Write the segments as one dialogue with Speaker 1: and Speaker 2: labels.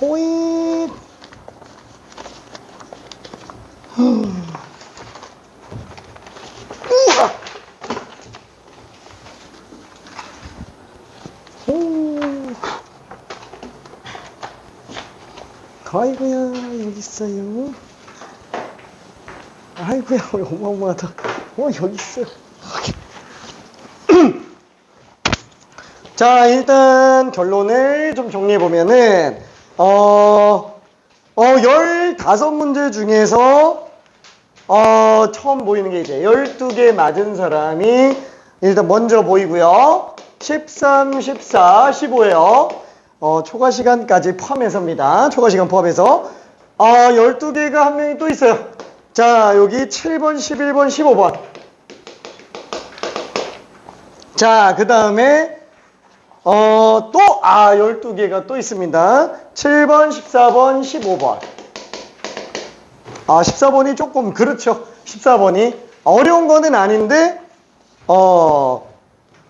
Speaker 1: 호잇. 우와. 오. 아이고야, 여기 있어요. 아이고야, 어마어마하다. 여기 있어. 자, 일단 결론을 좀 정리해보면은, 15문제 중에서, 처음 보이는 게 이제 12개 맞은 사람이 일단 먼저 보이고요. 13, 14, 15예요. 초과 시간까지 포함해서입니다. 초과 시간 포함해서. 12개가 한 명이 또 있어요. 자, 여기 7번, 11번, 15번. 자, 그 다음에, 12개가 또 있습니다. 7번, 14번, 15번. 14번이 조금, 그렇죠. 14번이. 어려운 거는 아닌데,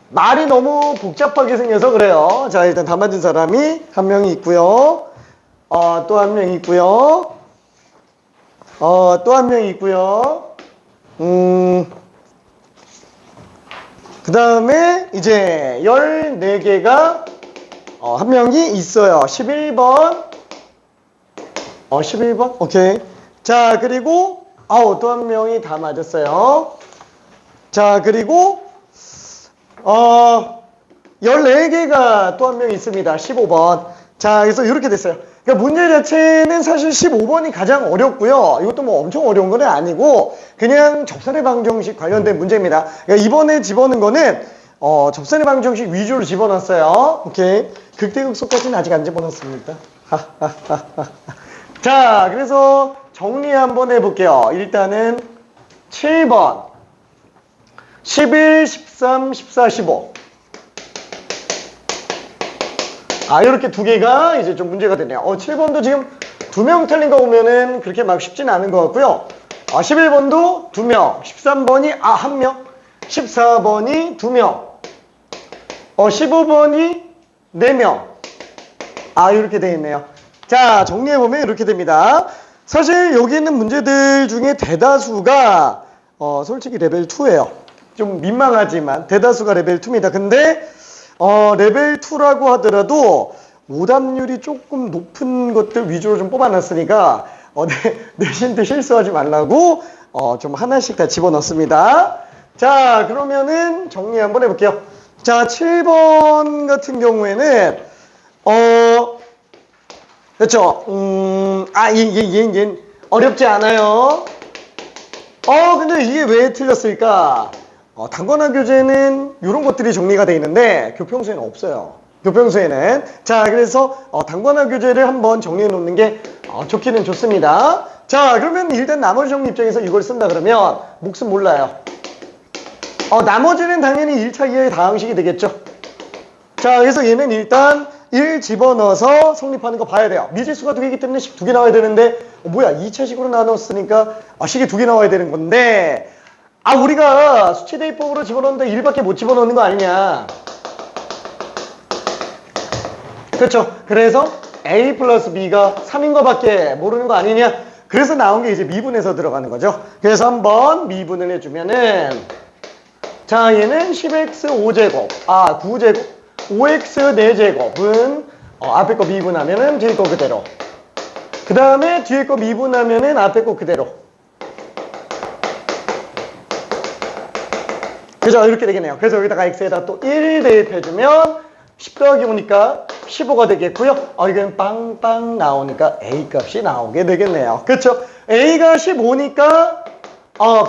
Speaker 1: 말이 너무 복잡하게 생겨서 그래요. 자, 일단 다 맞은 사람이 한 명이 있고요. 또 한 명이 있고요. 또 한 명이 있고요. 그 다음에 이제 14개가 한 명이 있어요. 11번. 11번? 오케이. 자, 그리고 또 한 명이 다 맞았어요. 자, 그리고 14개가 또 한 명 있습니다. 15번. 자, 그래서 이렇게 됐어요. 그러니까 문제 자체는 사실 15번이 가장 어렵고요. 이것도 뭐 엄청 어려운 건 아니고 그냥 접선의 방정식 관련된 문제입니다. 그러니까 이번에 집어넣은 거는 접선의 방정식 위주로 집어넣었어요. 오케이. 극대극소까지는 아직 안 집어넣었습니다. 자, 그래서 정리 한번 해볼게요. 일단은 7번, 11, 13, 14, 15. 이렇게 두 개가 이제 좀 문제가 되네요. 7번도 지금 2명 틀린 거 보면은 그렇게 막 쉽지는 않은 것 같고요. 11번도 2명, 13번이 1명, 14번이 2명, 15번이 4명. 이렇게 되어 있네요. 자, 정리해보면 이렇게 됩니다. 사실 여기 있는 문제들 중에 대다수가 솔직히 레벨 2예요. 좀 민망하지만 대다수가 레벨 2입니다. 근데 레벨 2라고 하더라도 오답률이 조금 높은 것들 위주로 좀 뽑아놨으니까 내신 때 실수하지 말라고 좀 하나씩 다 집어넣습니다. 자, 그러면은 정리 한번 해볼게요. 자, 7번 같은 경우에는 그렇죠. 얘 어렵지 않아요. 근데 이게 왜 틀렸을까? 단권화 교재는 이런 것들이 정리가 되어 있는데 교평수에는 없어요. 교평수에는. 자, 그래서 단권화 교재를 한번 정리해 놓는 게 좋기는 좋습니다. 자, 그러면 일단 나머지 정리 입장에서 이걸 쓴다 그러면 몫은 몰라요. 나머지는 당연히 1차, 2의 다항식이 되겠죠. 자, 그래서 얘는 일단 1 집어넣어서 성립하는 거 봐야 돼요. 미지수가 2개이기 때문에 식 2개 나와야 되는데 뭐야, 2차식으로 나눴으니까 식이 2개 나와야 되는 건데 우리가 수치대입법으로 집어넣는데 1밖에 못 집어넣는 거 아니냐. 그렇죠. 그래서 A 플러스 B가 3인 거밖에 모르는 거 아니냐. 그래서 나온 게 이제 미분에서 들어가는 거죠. 그래서 한번 미분을 해주면은 자, 얘는 10x 5제곱 9제곱 5x 4제곱은 앞에 거 미분하면은 뒤에 거 그대로. 그 다음에 뒤에 거 미분하면은 앞에 거 그대로. 그죠? 이렇게 되겠네요. 그래서 여기다가 x에다 또 1 대입해주면 10 더하기 5니까 15가 되겠고요. 이건 빵빵 나오니까 a 값이 나오게 되겠네요. 그렇죠? a가 15니까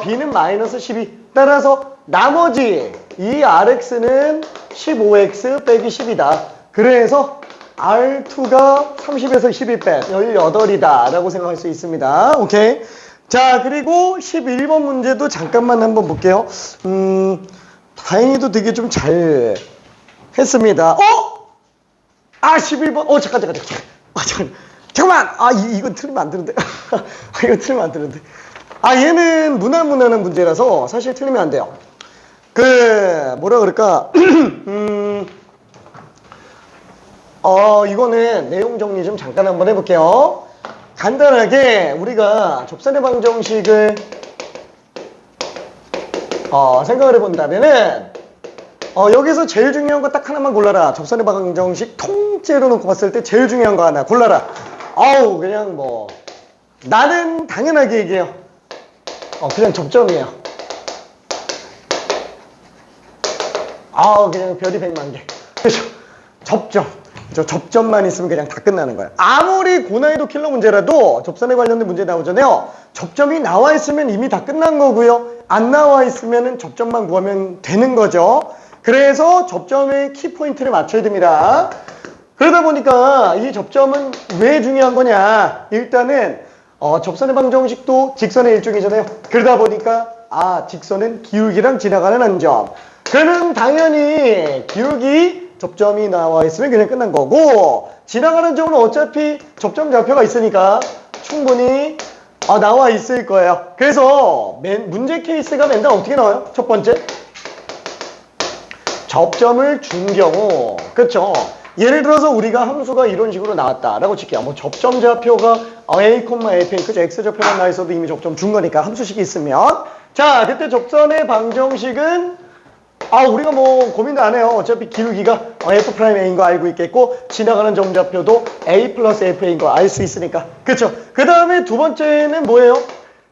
Speaker 1: b는 마이너스 12. 따라서 나머지 이 rx는 15x 빼기 10이다. 그래서 R2가 30에서 12 뺀 18이다 라고 생각할 수 있습니다. 오케이. 자, 그리고 11번 문제도 잠깐만 한번 볼게요. 다행히도 되게 좀 잘 했습니다. 11번. 잠깐만. 이거 틀리면 안 되는데. 이거 틀리면 안 되는데. 얘는 무난무난한 문제라서 사실 틀리면 안 돼요. 뭐라 그럴까. 이거는 내용 정리 좀 잠깐 한번 해볼게요. 간단하게 우리가 접선의 방정식을 생각을 해본다면은 여기서 제일 중요한 거 딱 하나만 골라라. 접선의 방정식 통째로 놓고 봤을 때 제일 중요한 거 하나 골라라. 그냥 뭐 나는 당연하게 얘기해요. 그냥 접점이에요. 그냥 별이 100만 개. 그죠? 접점. 접점만 있으면 그냥 다 끝나는 거예요. 아무리 고난이도 킬러 문제라도 접선에 관련된 문제 나오잖아요. 접점이 나와 있으면 이미 다 끝난 거고요. 안 나와 있으면 접점만 구하면 되는 거죠. 그래서 접점의 키포인트를 맞춰야 됩니다. 그러다 보니까 이 접점은 왜 중요한 거냐. 일단은 접선의 방정식도 직선의 일종이잖아요. 그러다 보니까 직선은 기울기랑 지나가는 한 점. 그러면 당연히 기울기 접점이 나와 있으면 그냥 끝난 거고, 지나가는 점은 어차피 접점 좌표가 있으니까 충분히 나와 있을 거예요. 그래서 문제 케이스가 맨날 어떻게 나와요? 첫 번째, 접점을 준 경우, 그쵸? 예를 들어서 우리가 함수가 이런 식으로 나왔다라고 칠게요. 뭐 접점 좌표가 a, f, 그죠? x 좌표만 나와 있어도 이미 접점 준 거니까 함수식이 있으면, 자, 그때 접선의 방정식은 우리가 뭐 고민도 안 해요. 어차피 기울기가 f'a인 거 알고 있겠고, 지나가는 점 좌표도 a 플러스 f'인 거 알 수 있으니까. 그쵸? 그 다음에 두 번째는 뭐예요?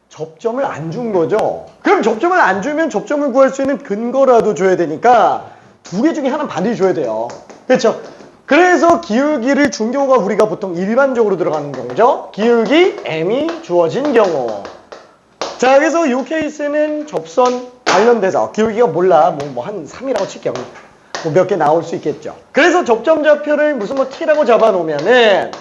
Speaker 1: 접점을 안 준 거죠. 그럼 접점을 안 주면 접점을 구할 수 있는 근거라도 줘야 되니까 두 개 중에 하나는 반드시 줘야 돼요. 그쵸? 그래서 기울기를 준 경우가 우리가 보통 일반적으로 들어가는 경우죠. 기울기 m이 주어진 경우. 자, 그래서 이 케이스는 접선 관련돼서 기울기가 몰라 뭐 한 3이라고 칠게요. 뭐 몇 개 나올 수 있겠죠. 그래서 접점 좌표를 무슨 뭐 t라고 잡아 놓으면은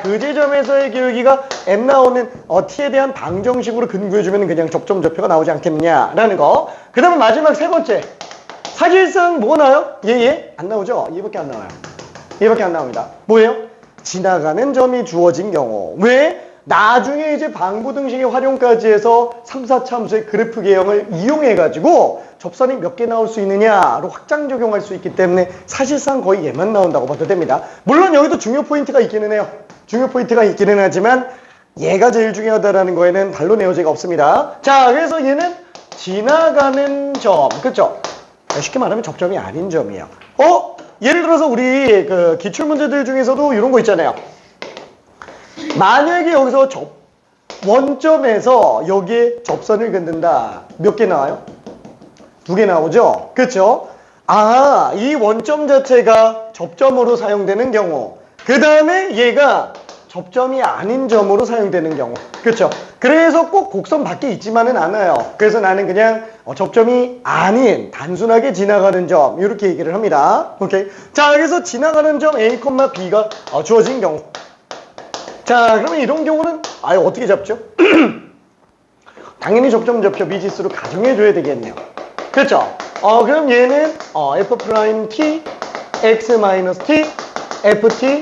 Speaker 1: 그 지점에서의 기울기가 m 나오는 t에 대한 방정식으로 근거해 주면 그냥 접점 좌표가 나오지 않겠느냐라는 거. 그다음에 마지막 세 번째, 사실상 뭐가 나와요? 안 나오죠? 얘밖에 안 나와요. 얘밖에 안 나옵니다. 뭐예요? 지나가는 점이 주어진 경우. 왜? 나중에 이제 방부등식의 활용까지 해서 3, 4차 함수의 그래프 개형을 이용해가지고 접선이 몇 개 나올 수 있느냐로 확장 적용할 수 있기 때문에 사실상 거의 얘만 나온다고 봐도 됩니다. 물론 여기도 중요 포인트가 있기는 해요. 중요 포인트가 있기는 하지만 얘가 제일 중요하다라는 거에는 반론의 여지가 없습니다. 자, 그래서 얘는 지나가는 점, 그쵸? 쉽게 말하면 접점이 아닌 점이에요. 예를 들어서 우리 그 기출문제들 중에서도 이런 거 있잖아요. 만약에 여기서 원점에서 여기에 접선을 긋는다. 몇 개 나와요? 2개 나오죠? 그렇죠? 이 원점 자체가 접점으로 사용되는 경우, 그 다음에 얘가 접점이 아닌 점으로 사용되는 경우. 그렇죠? 그래서 꼭 곡선 밖에 있지만은 않아요. 그래서 나는 그냥 접점이 아닌 단순하게 지나가는 점 이렇게 얘기를 합니다. 오케이? 자, 그래서 지나가는 점 A, B가 주어진 경우. 자, 그러면 이런 경우는 어떻게 잡죠? 당연히 접점 좌표 미지수로 가정해줘야 되겠네요. 그렇죠? 그럼 얘는 F't, X-T, Ft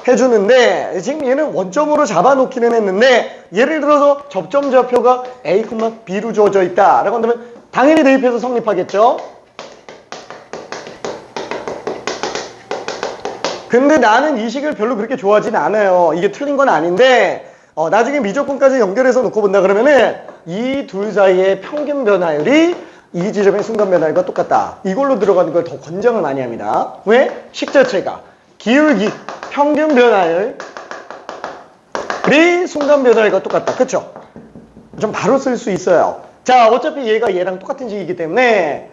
Speaker 1: 해주는데 지금 얘는 원점으로 잡아놓기는 했는데 예를 들어서 접점 좌표가 A, B로 주어져 있다라고 한다면 당연히 대입해서 성립하겠죠? 근데 나는 이 식을 별로 그렇게 좋아하진 않아요. 이게 틀린 건 아닌데 나중에 미적분까지 연결해서 놓고 본다 그러면은 이 둘 사이의 평균 변화율이 이 지점의 순간 변화율과 똑같다. 이걸로 들어가는 걸 더 권장을 많이 합니다. 왜? 식 자체가 기울기, 평균 변화율이 순간 변화율과 똑같다. 그쵸? 좀 바로 쓸 수 있어요. 자, 어차피 얘가 얘랑 똑같은 식이기 때문에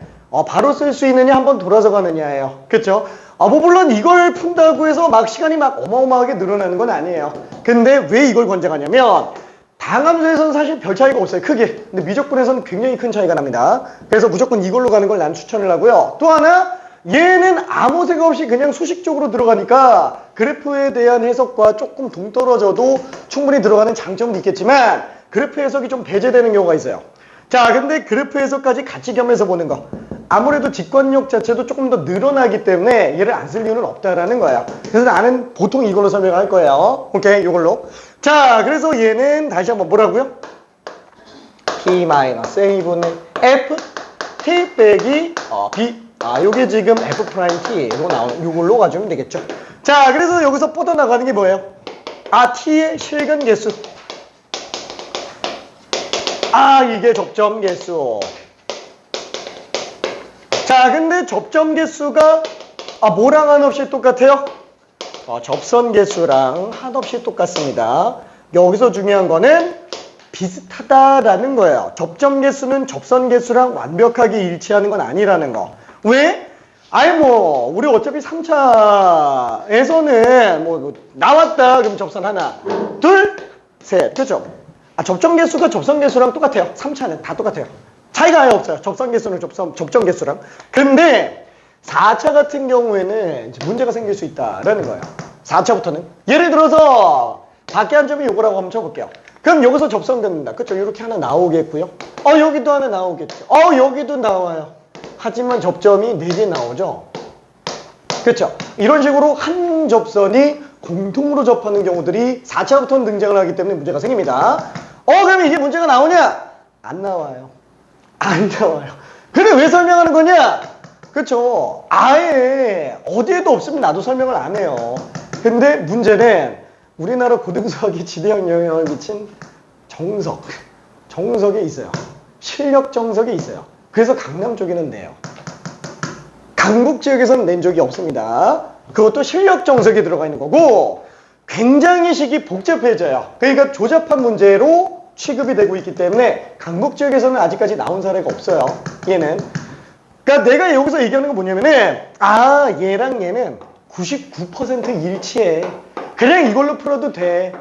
Speaker 1: 바로 쓸 수 있느냐 한번 돌아서 가느냐예요. 그쵸? 뭐 물론 이걸 푼다고 해서 시간이 어마어마하게 늘어나는 건 아니에요. 근데 왜 이걸 권장하냐면 다항함수에서는 사실 별 차이가 없어요. 크게. 근데 미적분에서는 굉장히 큰 차이가 납니다. 그래서 무조건 이걸로 가는 걸 난 추천을 하고요. 또 하나, 얘는 아무 생각 없이 그냥 수식적으로 들어가니까 그래프에 대한 해석과 조금 동떨어져도 충분히 들어가는 장점도 있겠지만 그래프 해석이 좀 배제되는 경우가 있어요. 자, 근데 그래프 해석까지 같이 겸해서 보는 거. 아무래도 직관력 자체도 조금 더 늘어나기 때문에 얘를 안 쓸 이유는 없다라는 거야. 그래서 나는 보통 이걸로 설명할 거예요. 오케이, 이걸로. 자, 그래서 얘는 다시 한번 뭐라고요? P-A분의 F, T 빼기 B. 요게 지금 F'T로 나오는, 이걸로 가주면 되겠죠. 자, 그래서 여기서 뻗어나가는 게 뭐예요? 아, t의 실근 개수. 아, 이게 접점 개수. 자, 근데 접점 개수가 뭐랑 한없이 똑같아요? 접선 개수랑 한없이 똑같습니다. 여기서 중요한 거는 비슷하다라는 거예요. 접점 개수는 접선 개수랑 완벽하게 일치하는 건 아니라는 거. 왜? 우리 어차피 3차에서는 나왔다. 그럼 접선 하나, 둘, 셋. 그죠? 접점 개수가 접선 개수랑 똑같아요. 3차는 다 똑같아요. 차이가 아예 없어요. 접선 개수는 접점 개수랑. 근데 4차 같은 경우에는 이제 문제가 생길 수 있다라는 거예요. 4차부터는. 예를 들어서 밖에 한 점이 요거라고 한번 쳐볼게요. 그럼 여기서 접선됩니다. 그쵸? 이렇게 하나 나오겠고요. 여기도 하나 나오겠죠. 여기도 나와요. 하지만 접점이 4개 나오죠. 그쵸? 이런 식으로 한 접선이 공통으로 접하는 경우들이 4차부터는 등장을 하기 때문에 문제가 생깁니다. 그러면 이게 문제가 나오냐? 안 나와요. 안 나와요. 근데 왜 설명하는 거냐? 그쵸? 아예 어디에도 없으면 나도 설명을 안 해요. 근데 문제는 우리나라 고등수학에 지대한 영향을 미친 정석에 있어요. 실력 정석에 있어요. 그래서 강남 쪽에는 내요. 강북 지역에서는 낸 적이 없습니다. 그것도 실력 정석에 들어가 있는 거고 굉장히 식이 복잡해져요. 그러니까 조잡한 문제로 취급이 되고 있기 때문에 강북 지역에서는 아직까지 나온 사례가 없어요. 얘는. 그러니까 내가 여기서 얘기하는 건 뭐냐면은 얘랑 얘는 99% 일치해. 그냥 이걸로 풀어도 돼.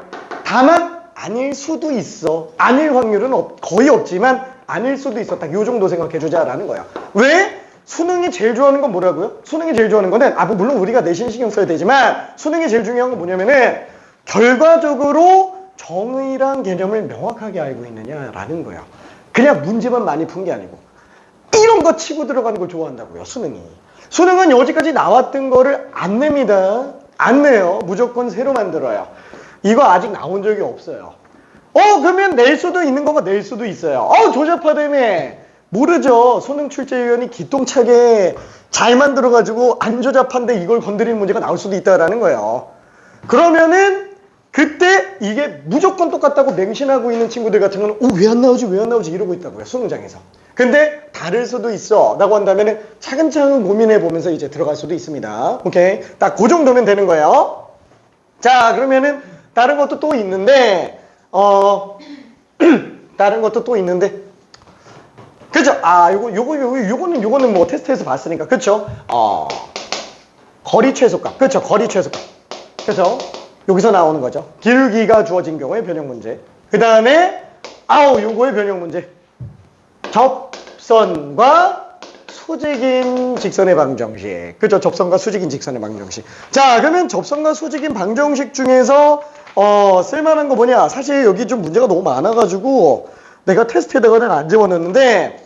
Speaker 1: 다만 아닐 수도 있어. 아닐 확률은 거의 없지만 아닐 수도 있어. 딱 요 정도 생각해주자라는 거야. 왜? 수능이 제일 좋아하는 건 뭐라고요? 수능이 제일 좋아하는 거는 물론 우리가 내신 신경 써야 되지만 수능이 제일 중요한 건 뭐냐면은 결과적으로 정의란 개념을 명확하게 알고 있느냐라는 거야. 그냥 문제만 많이 푼 게 아니고 이런 거 치고 들어가는 걸 좋아한다고요. 수능은 여기까지 나왔던 거를 안 냅니다. 안 내요. 무조건 새로 만들어요. 이거 아직 나온 적이 없어요. 그러면 낼 수도 있는 거가 낼 수도 있어요. 조잡하다며. 모르죠. 수능 출제위원이 기똥차게 잘 만들어가지고 안 조잡한데 이걸 건드리는 문제가 나올 수도 있다라는 거예요. 그러면은 그때 이게 무조건 똑같다고 맹신하고 있는 친구들 같은 경우는 왜 안 나오지 이러고 있다고요. 수능장에서. 근데 다를 수도 있어 라고 한다면은 차근차근 고민해 보면서 이제 들어갈 수도 있습니다. 오케이. 딱 그 정도면 되는 거예요. 자, 그러면은 다른 것도 또 있는데 다른 것도 또 있는데 그죠? 요거는 뭐 테스트에서 봤으니까. 그쵸? 거리 최소값. 그쵸? 거리 최소값. 그쵸? 여기서 나오는 거죠. 길기가 주어진 경우의 변형 문제. 그 다음에, 요거의 변형 문제. 접선과 수직인 직선의 방정식. 그죠? 접선과 수직인 직선의 방정식. 자, 그러면 접선과 수직인 방정식 중에서, 쓸만한 거 뭐냐? 사실 여기 좀 문제가 너무 많아가지고, 내가 테스트에다가는 안 집어넣는데,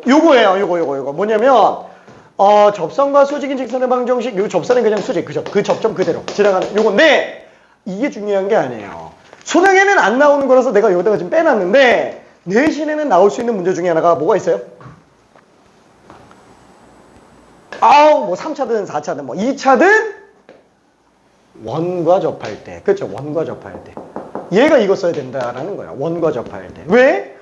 Speaker 1: 요거. 뭐냐면, 접선과 수직인 직선의 방정식, 요 접선은 그냥 수직, 그죠? 그 접점 그대로 지나가는 요건데, 이게 중요한 게 아니에요. 수능에는 안 나오는 거라서 내가 여기다가 지금 빼놨는데, 내신에는 나올 수 있는 문제 중에 하나가 뭐가 있어요? 3차든 4차든 2차든 원과 접할 때. 그렇죠? 원과 접할 때. 얘가 이거 써야 된다라는 거야. 원과 접할 때. 왜?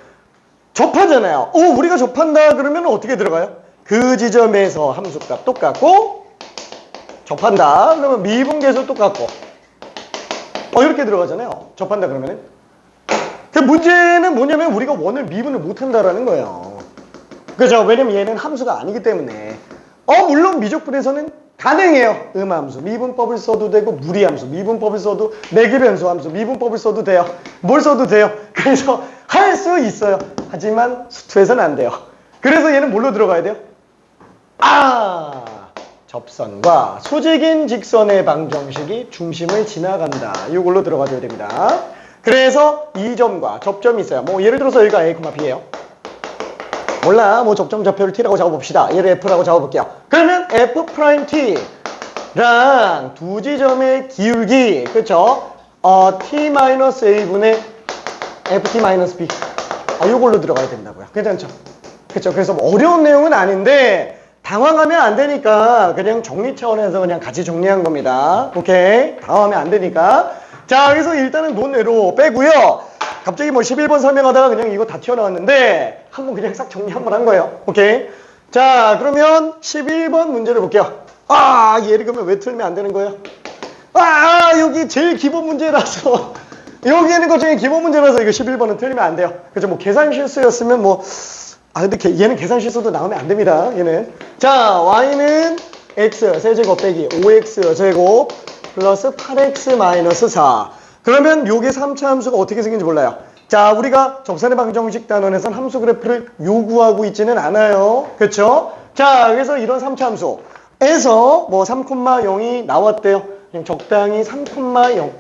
Speaker 1: 접하잖아요. 우리가 접한다 그러면 어떻게 들어가요? 그 지점에서 함수값 똑같고 접한다 그러면 미분계수 똑같고 이렇게 들어가잖아요. 접한다 그러면은. 그 문제는 뭐냐면 우리가 원을 미분을 못한다라는 거예요. 그죠? 왜냐면 얘는 함수가 아니기 때문에. 물론 미적분에서는 가능해요. 음함수, 미분법을 써도 되고 무리함수, 미분법을 써도 내기변수 함수, 미분법을 써도 돼요. 뭘 써도 돼요. 그래서 할 수 있어요. 하지만 수투에서는 안 돼요. 그래서 얘는 뭘로 들어가야 돼요? 접선과 수직인 직선의 방정식이 중심을 지나간다. 이걸로 들어가줘야 됩니다. 그래서 이 점과 접점이 있어요. 예를 들어서 여기가 A, B예요. 몰라. 접점 좌표를 T라고 잡아봅시다. 얘를 F라고 잡아볼게요. 그러면 F'T랑 두 지점의 기울기, 그쵸? T-A분의 FT-B. 요걸로 들어가야 된다고요. 괜찮죠? 그쵸? 그래서 어려운 내용은 아닌데, 당황하면 안 되니까 그냥 정리 차원에서 그냥 같이 정리한 겁니다. 오케이? 당황하면 안 되니까. 자, 그래서 일단은 논외로 빼고요. 갑자기 뭐 11번 설명하다가 그냥 이거 다 튀어나왔는데 한번 그냥 싹 정리 한번 한 거예요. 오케이? 자, 그러면 11번 문제를 볼게요. 아, 얘를 그러면 왜 틀면 안 되는 거예요? 여기 제일 기본 문제라서 여기 있는 것 중에 기본 문제라서 이거 11번은 틀리면 안 돼요. 그죠? 뭐 계산 실수였으면 뭐 근데 얘는 계산 실수도 나오면 안 됩니다. 얘는. 자, y는 x 세제곱 빼기 5x 제곱 플러스 8x 마이너스 4. 그러면 요게 3차 함수가 어떻게 생긴지 몰라요. 자, 우리가 적산의 방정식 단원에선 함수 그래프를 요구하고 있지는 않아요. 그쵸? 자, 그래서 이런 3차 함수에서 뭐 3,0이 나왔대요. 그냥 적당히 3,0.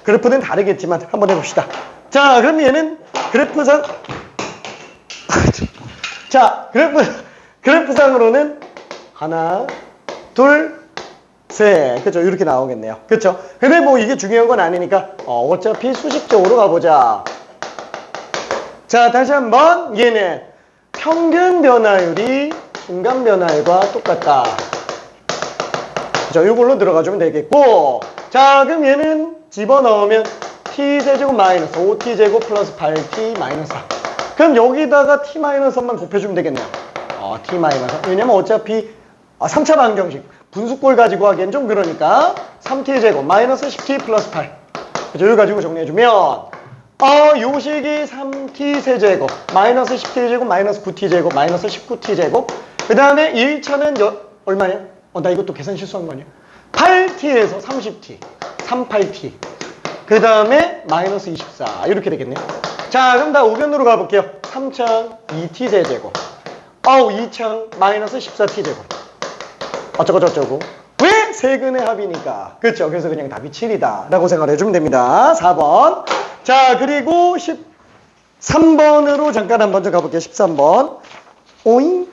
Speaker 1: 그래프는 다르겠지만 한번 해봅시다. 자, 그럼 얘는 그래프상 자, 그래프상으로는 하나, 둘, 셋. 그죠? 이렇게 나오겠네요. 그쵸? 근데 뭐 이게 중요한 건 아니니까 어차피 수식적으로 가보자. 자, 다시 한번 얘는 평균 변화율이 순간 변화율과 똑같다. 그죠? 이걸로 들어가주면 되겠고, 자, 그럼 얘는 집어넣으면 t제곱 마이너스 5t제곱 플러스 8t 마이너스 4. 그럼 여기다가 t-1만 곱해주면 되겠네요. t-1. 왜냐면 어차피 3차 방정식 분수꼴 가지고 하기엔 좀 그러니까 3t제곱 마이너스 10t 플러스 8. 그죠? 이거 가지고 정리해주면 요 식이 3t 세제곱 마이너스 10t제곱 마이너스 9t제곱 마이너스 19t제곱. 그 다음에 1차는 얼마예요? 나 이것도 계산 실수한 거 아니에요? 8t에서 30t 38t. 그 다음에 마이너스 24 이렇게 되겠네요. 자, 그럼 다 우변으로 가볼게요. 3창 2t 세제곱 2창 마이너스 14t제곱 어쩌고 왜? 세근의 합이니까. 그렇죠? 그래서 그냥 답이 7이다 라고 생각을 해주면 됩니다. 4번. 자, 그리고 13번으로 잠깐 한번 좀 가볼게요. 13번. 오잉?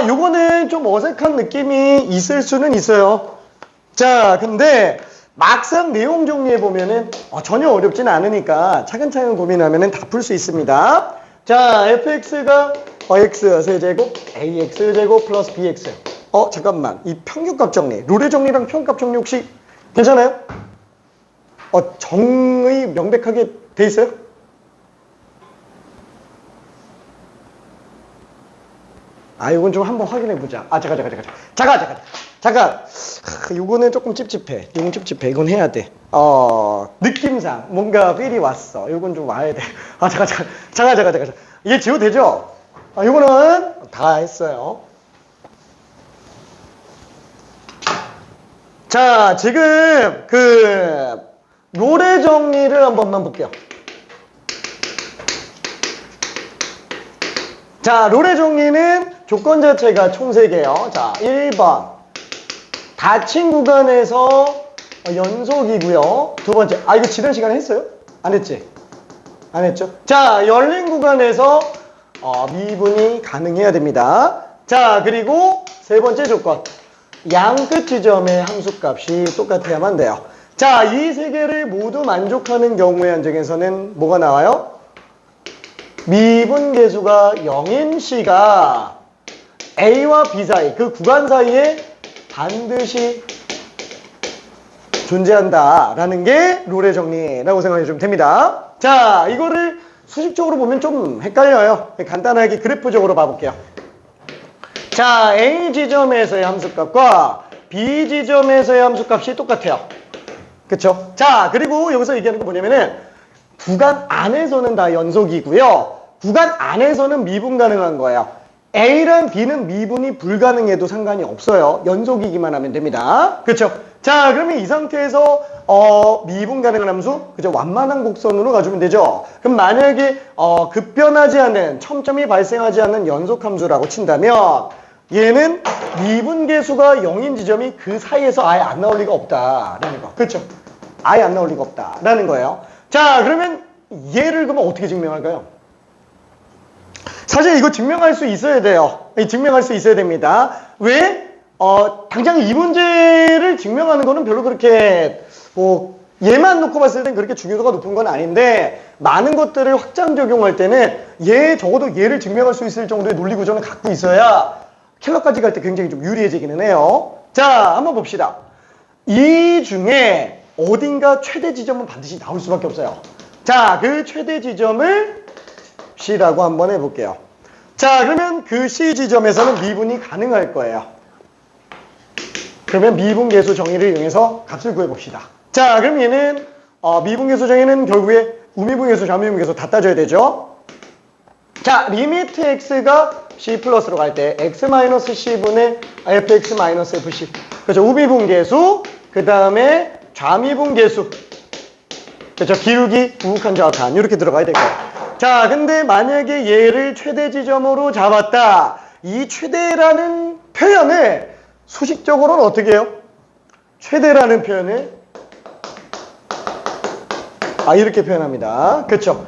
Speaker 1: 요거는 좀 어색한 느낌이 있을 수는 있어요. 자, 근데 막상 내용 정리해보면은 전혀 어렵진 않으니까 차근차근 고민하면은 다 풀 수 있습니다. 자, fx가 x 세제곱 ax 제곱 플러스 bx. 잠깐만. 이 평균값 정리, 룰의 정리랑 평균값 정리 혹시 괜찮아요? 정의 명백하게 돼 있어요? 이건 좀 한번 확인해 보자. 잠깐. 요거는 조금 찝찝해. 이건 해야 돼. 느낌상 뭔가 필이 왔어. 요건 좀 와야 돼. 잠깐. 이게 지워도 되죠? 요거는 다 했어요. 자, 지금 롤의 정리를 한 번만 볼게요. 자, 롤의 정리는 조건 자체가 총 3개예요. 자, 1번 닫힌 구간에서 연속이고요. 두 번째, 이거 지난 시간에 했어요? 안 했지? 안 했죠? 자, 열린 구간에서 미분이 가능해야 됩니다. 자, 그리고 세 번째 조건, 양끝 지점의 함수값이 똑같아야만 돼요. 자, 이 3개를 모두 만족하는 경우의 한정에서는 뭐가 나와요? 미분 계수가 0인 C가 A와 B 사이, 그 구간 사이에 반드시 존재한다라는 게 롤의 정리라고 생각해 주면 됩니다. 자, 이거를 수식적으로 보면 좀 헷갈려요. 간단하게 그래프적으로 봐볼게요. 자, A 지점에서의 함수값과 B 지점에서의 함수값이 똑같아요. 그쵸? 자, 그리고 여기서 얘기하는 거 뭐냐면은 구간 안에서는 다 연속이고요. 구간 안에서는 미분 가능한 거예요. A랑 B는 미분이 불가능해도 상관이 없어요. 연속이기만 하면 됩니다. 그쵸? 자, 그러면 이 상태에서 미분 가능한 함수, 그죠? 완만한 곡선으로 가주면 되죠. 그럼 만약에 급변하지 않는, 첨점이 발생하지 않는 연속 함수라고 친다면 얘는 미분 계수가 0인 지점이 그 사이에서 아예 안 나올 리가 없다라는 거. 그렇죠? 아예 안 나올 리가 없다라는 거예요. 자, 그러면 얘를 그러면 어떻게 증명할까요? 사실 이거 증명할 수 있어야 돼요. 증명할 수 있어야 됩니다. 왜? 당장 이 문제를 증명하는 거는 별로 그렇게 얘만 놓고 봤을 땐 그렇게 중요도가 높은 건 아닌데 많은 것들을 확장 적용할 때는 적어도 얘를 증명할 수 있을 정도의 논리 구조는 갖고 있어야 킬러까지 갈 때 굉장히 좀 유리해지기는 해요. 자, 한번 봅시다. 이 중에 어딘가 최대 지점은 반드시 나올 수밖에 없어요. 자, 그 최대 지점을 C라고 한번 해볼게요. 자, 그러면 그 C 지점에서는 미분이 가능할 거예요. 그러면 미분계수 정의를 이용해서 값을 구해봅시다. 자, 그럼 얘는 미분계수 정의는 결국에 우미분계수, 좌미분계수 다 따져야 되죠. 자, 리미트 x가 c 플러스로 갈 때 x-c분의 fx-fc. 그렇죠. 우미분계수, 그 다음에 좌미분계수. 그렇죠. 기울기, 우극한, 좌극한 이렇게 들어가야 될 거예요. 자, 근데 만약에 얘를 최대 지점으로 잡았다. 이 최대라는 표현을 수식적으로는 어떻게 해요? 최대라는 표현을 이렇게 표현합니다. 그렇죠.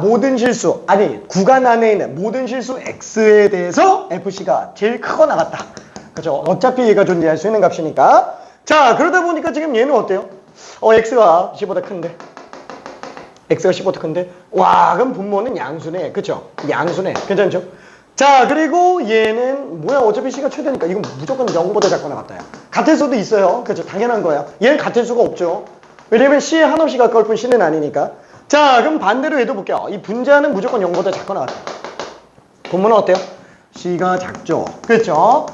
Speaker 1: 모든 실수, 아니 구간 안에 있는 모든 실수 x에 대해서 fc가 제일 크거나 같다. 그렇죠. 어차피 얘가 존재할 수 있는 값이니까. 자, 그러다 보니까 지금 얘는 어때요? x가 c보다 큰데. x가 c보다 큰데. 와, 그럼 분모는 양수네. 그렇죠. 양수네. 괜찮죠? 자, 그리고 얘는 뭐야, 어차피 c가 최대니까 이건 무조건 0보다 작거나 같아요. 같을 수도 있어요. 그렇죠. 당연한 거예요. 얘는 같을 수가 없죠. 왜냐면 c에 한없이 가까울 뿐 c는 아니니까. 자, 그럼 반대로 얘도 볼게요. 이 분자는 무조건 0보다 작거나 같아요. 분모는 어때요? c가 작죠. 그렇죠.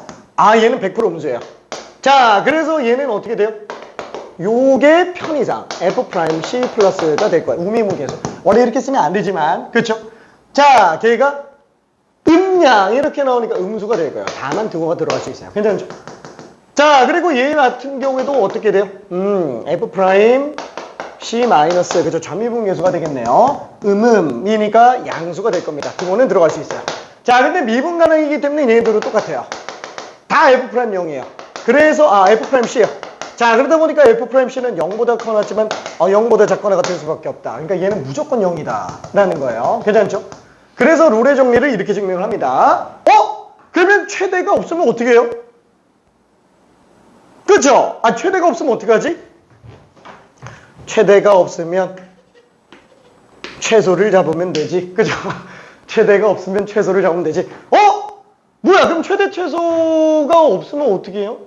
Speaker 1: 얘는 100% 음수예요. 자, 그래서 얘는 어떻게 돼요? 요게 편의상 f'c 플러스가 될 거예요. 우미분계수. 원래 이렇게 쓰면 안 되지만, 그렇죠? 자, 걔가 음양 이렇게 나오니까 음수가 될 거예요. 다만 등호가 들어갈 수 있어요. 괜찮죠? 자, 그리고 얘 같은 경우에도 어떻게 돼요? f'c 마이너스, 그죠? 좌미분계수가 되겠네요. 이니까 양수가 될 겁니다. 등호는 들어갈 수 있어요. 자, 근데 미분 가능이기 때문에 얘네들은 똑같아요. 다 f'0이에요. 그래서 f'c예요. 자, 그러다 보니까 f'c는 0보다 커놨지만 0보다 작거나 같을 수밖에 없다. 그러니까 얘는 무조건 0이다 라는 거예요. 괜찮죠? 그래서 롤의 정리를 이렇게 증명을 합니다. 그러면 최대가 없으면 어떻게 해요? 그죠? 최대가 없으면 어떻게 하지? 최대가 없으면 최소를 잡으면 되지. 그죠? 최대가 없으면 최소를 잡으면 되지. 뭐야, 그럼 최대 최소가 없으면 어떻게 해요?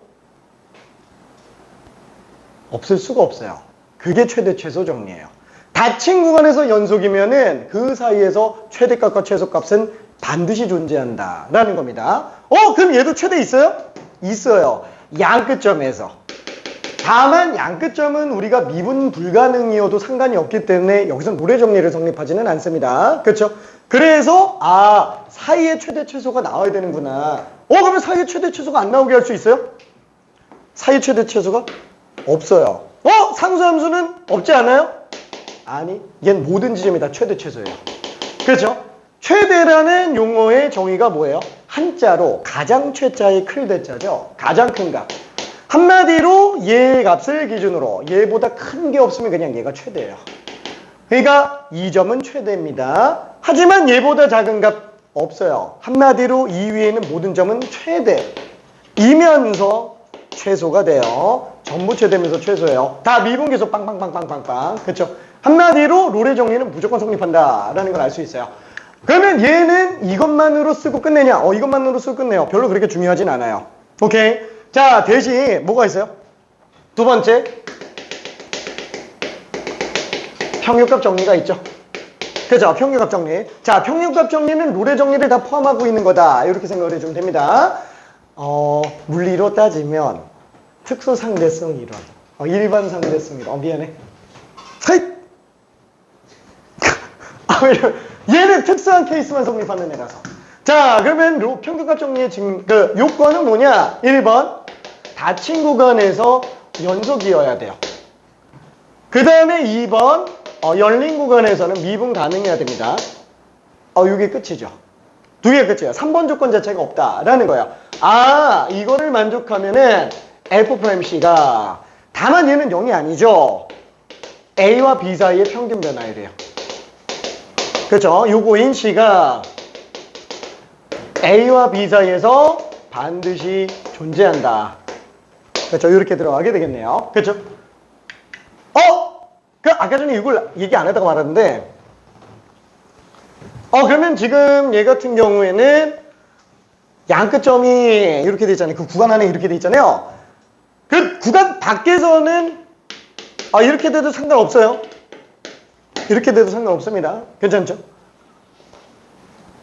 Speaker 1: 없을 수가 없어요. 그게 최대 최소 정리예요. 닫힌 구간에서 연속이면은 그 사이에서 최대값과 최소값은 반드시 존재한다 라는 겁니다. 그럼 얘도 최대 있어요? 있어요. 양끝점에서. 다만 양끝점은 우리가 미분 불가능이어도 상관이 없기 때문에 여기서 노래 정리를 성립하지는 않습니다. 그렇죠? 그래서 사이에 최대 최소가 나와야 되는구나. 그러면 사이에 최대 최소가 안 나오게 할 수 있어요? 사이 최대 최소가 없어요. 상수함수는 없지 않아요? 아니, 얘는 모든 지점이 다 최대 최소예요. 그렇죠? 최대라는 용어의 정의가 뭐예요? 한자로 가장 최자의 클 대자죠. 가장 큰 값. 한마디로 얘 값을 기준으로 얘보다 큰 게 없으면 그냥 얘가 최대예요. 그러니까 이 점은 최대입니다. 하지만 얘보다 작은 값 없어요. 한마디로 이 위에는 모든 점은 최대이면서 최소가 돼요. 전부 최대면서 최소예요. 다 미분계수 빵빵빵빵빵빵. 그렇죠? 한마디로 롤의 정리는 무조건 성립한다라는 걸 알 수 있어요. 그러면 얘는 이것만으로 쓰고 끝내냐? 이것만으로 쓰고 끝내요. 별로 그렇게 중요하진 않아요. 오케이? 자, 대신 뭐가 있어요? 두 번째, 평균값 정리가 있죠. 그죠? 평균값 정리. 자, 평균값 정리는 롤의 정리를 다 포함하고 있는 거다. 이렇게 생각을 해주면 됩니다. 물리로 따지면 특수상대성 이론, 일반 상대성 이론. 미안해. 얘는 특수한 케이스만 성립하는 애라서. 자, 그러면 평균값 정리의 요건은 뭐냐? 1번, 닫힌 구간에서 연속이어야 돼요. 그 다음에 2번, 열린 구간에서는 미분 가능해야 됩니다. 이게 끝이죠. 두 개 끝이에요. 3번 조건 자체가 없다라는 거예요. 이거를 만족하면은 f'c가, 다만 얘는 0이 아니죠. A와 B 사이의 평균 변화에 돼요. 그렇죠? 요거인 C가 A와 B 사이에서 반드시 존재한다. 그렇죠? 이렇게 들어가게 되겠네요. 그렇죠? 아까 전에 이걸 얘기 안 하다가 말았는데, 그러면 지금 얘 같은 경우에는 양 끝점이 이렇게 돼 있잖아요. 그 구간 안에 이렇게 돼 있잖아요. 그 구간 밖에서는 이렇게 돼도 상관없어요. 이렇게 돼도 상관없습니다. 괜찮죠?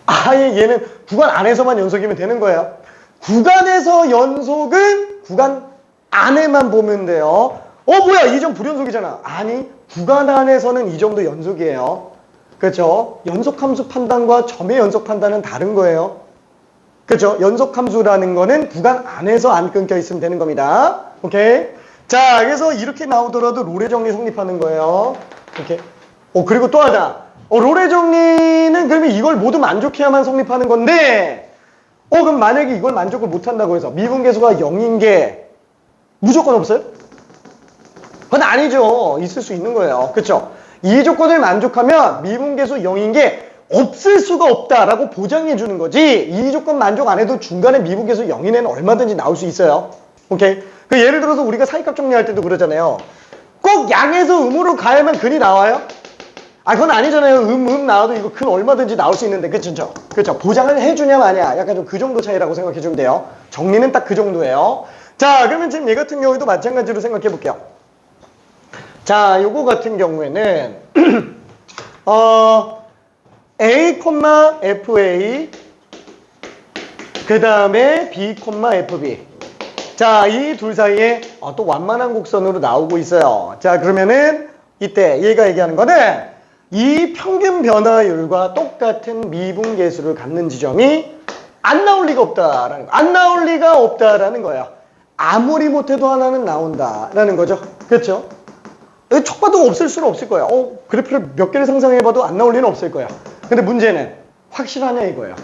Speaker 1: 아예 얘는 구간 안에서만 연속이면 되는 거예요. 구간에서 연속은 구간 안에만 보면 돼요. 뭐야 이 점 불연속이잖아. 아니 구간 안에서는 이 점도 연속이에요. 그렇죠? 연속함수 판단과 점의 연속 판단은 다른 거예요. 그렇죠? 연속함수라는 거는 구간 안에서 안 끊겨 있으면 되는 겁니다. 오케이? 자, 그래서 이렇게 나오더라도 롤의 정리 성립하는 거예요. 오케이? 그리고 또 하나. 롤의 정리는 그러면 이걸 모두 만족해야만 성립하는 건데, 그럼 만약에 이걸 만족을 못한다고 해서 미분계수가 0인 게 무조건 없어요? 그건 아니죠. 있을 수 있는 거예요. 그쵸? 이 조건을 만족하면 미분계수 0인 게 없을 수가 없다라고 보장해 주는 거지. 이 조건 만족 안 해도 중간에 미분계수 0인 애는 얼마든지 나올 수 있어요. 오케이? 그 예를 들어서 우리가 사이값 정리할 때도 그러잖아요. 꼭 양에서 음으로 가야만 근이 나와요? 그건 아니잖아요. 나와도 이거 근 얼마든지 나올 수 있는데, 그쵸? 그쵸? 보장을 해주냐, 마냐. 약간 좀 그 정도 차이라고 생각해 주면 돼요. 정리는 딱 그 정도예요. 자, 그러면 지금 얘 같은 경우에도 마찬가지로 생각해 볼게요. 자, 요거 같은 경우에는, A, FA, 그 다음에 B, FB. 자, 이 둘 사이에 또 완만한 곡선으로 나오고 있어요. 자, 그러면은 이때 얘가 얘기하는 거는 이 평균 변화율과 똑같은 미분계수를 갖는 지점이 안 나올 리가 없다라는 거. 안 나올 리가 없다라는 거야. 아무리 못해도 하나는 나온다라는 거죠. 그렇죠? 척봐도 없을 수는 없을 거야. 그래프를 몇 개를 상상해봐도 안 나올 리는 없을 거야. 근데 문제는 확실하냐 이거예요.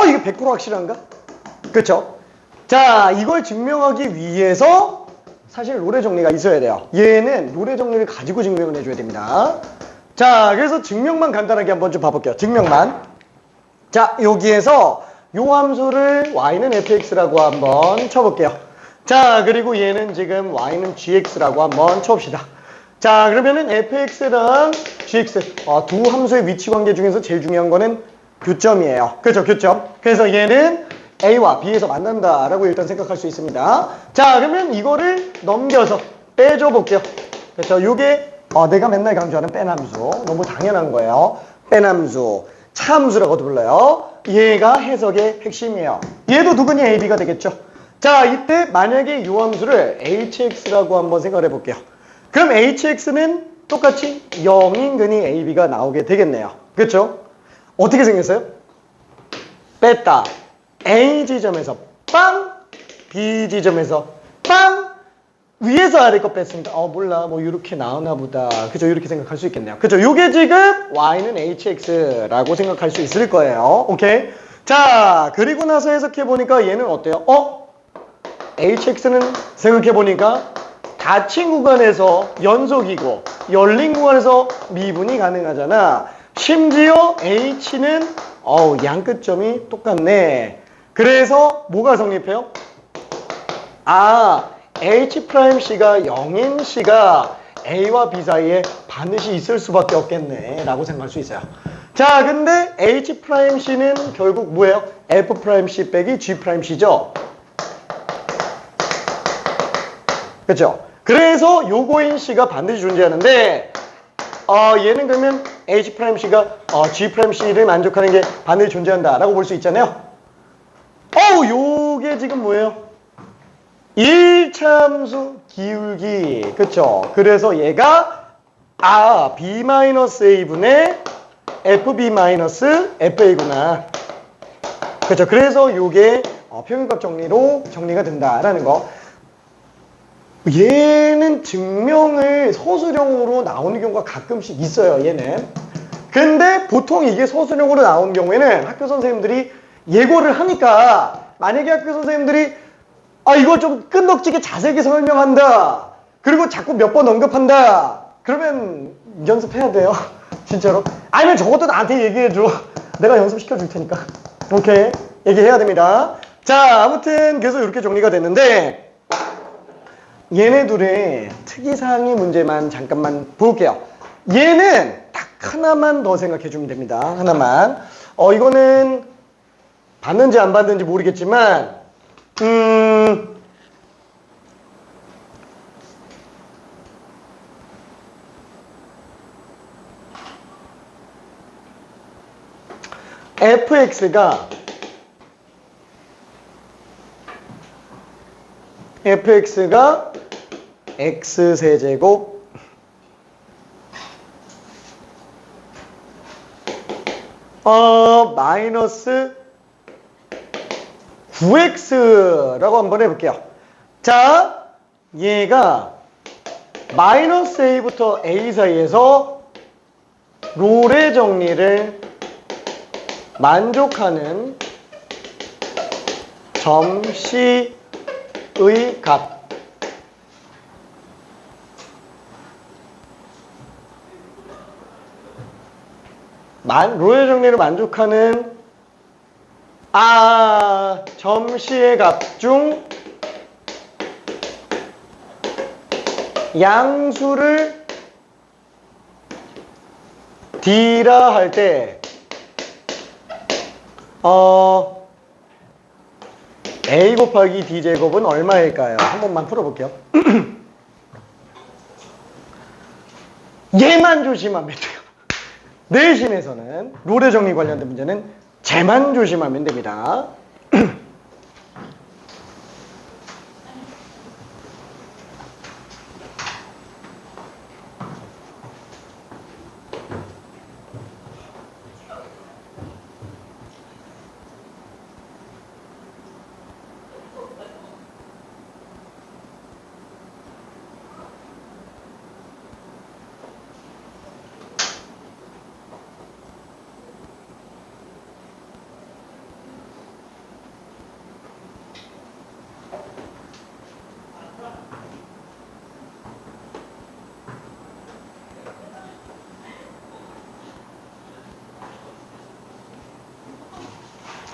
Speaker 1: 이게 100% 확실한가? 그렇죠? 자, 이걸 증명하기 위해서 사실 롤의 정리가 있어야 돼요. 얘는 롤의 정리를 가지고 증명을 해줘야 됩니다. 자, 그래서 증명만 간단하게 한번 좀 봐볼게요. 증명만. 자, 여기에서 요 함수를 y는 fx라고 한번 쳐볼게요. 자, 그리고 얘는 지금 y는 gx라고 한번 쳐봅시다. 자, 그러면은 fx랑 gx 두 함수의 위치 관계 중에서 제일 중요한 거는 교점이에요. 그렇죠? 교점. 그래서 얘는 a와 b에서 만난다라고 일단 생각할 수 있습니다. 자, 그러면 이거를 넘겨서 빼줘 볼게요. 그렇죠? 요게 내가 맨날 강조하는 뺀함수. 너무 당연한 거예요. 뺀함수. 차함수라고도 불러요. 얘가 해석의 핵심이에요. 얘도 누구니 ab가 되겠죠? 자, 이때 만약에 요 함수를 hx라고 한번 생각을 해볼게요. 그럼 hx는 똑같이 0인 근이 ab가 나오게 되겠네요. 그렇죠? 어떻게 생겼어요? 뺐다. A 지점에서 빵! B 지점에서 빵! 위에서 아래 거 뺐습니다. 몰라. 뭐 이렇게 나오나 보다. 그죠? 이렇게 생각할 수 있겠네요. 그죠? 요게 지금 y는 hx라고 생각할 수 있을 거예요. 오케이? 자, 그리고 나서 해석해 보니까 얘는 어때요? hx는 생각해 보니까 닫힌 구간에서 연속이고 열린 구간에서 미분이 가능하잖아. 심지어 h는 양 끝점이 똑같네. 그래서 뭐가 성립해요? H'C가 0인 C가 A와 B 사이에 반드시 있을 수밖에 없겠네 라고 생각할 수 있어요. 자, 근데 H'C는 결국 뭐예요? F'C 빼기 G'C죠? 그렇죠? 그래서 요거인 C가 반드시 존재하는데 얘는 그러면 H'C가 G'C를 만족하는 게 반드시 존재한다 라고 볼 수 있잖아요. 요게 지금 뭐예요? 1차 함수 기울기. 그쵸? 그래서 얘가 B-A분의 FB-FA구나. 그쵸? 그래서 요게 평균값 정리로 정리가 된다라는 거. 얘는 증명을 서술형으로 나오는 경우가 가끔씩 있어요. 얘는. 근데 보통 이게 서술형으로 나온 경우에는 학교 선생님들이 예고를 하니까 만약에 학교 선생님들이 이거 좀 끈덕지게 자세하게 설명한다. 그리고 자꾸 몇 번 언급한다. 그러면 연습해야 돼요. 진짜로. 아니면 적어도 나한테 얘기해줘. 내가 연습시켜 줄 테니까. 오케이. 얘기해야 됩니다. 자, 아무튼 그래서 이렇게 정리가 됐는데 얘네 둘의 특이사항의 문제만 잠깐만 볼게요. 얘는 딱 하나만 더 생각해 주면 됩니다. 하나만. 이거는 받는지 안 받는지 모르겠지만 fx가 x세제곱 마이너스 9x라고 한번 해볼게요. 자, 얘가 마이너스 a부터 a 사이에서 롤의 정리를 만족하는 점 C의 값. 롤의 정리를 만족하는 점 C의 값 중 양수를 D라 할 때 A 곱하기 D 제곱은 얼마일까요? 한 번만 풀어볼게요. 얘만 조심하면 돼요. 내신에서는 롤의 정리 관련된 문제는 쟤만 조심하면 됩니다.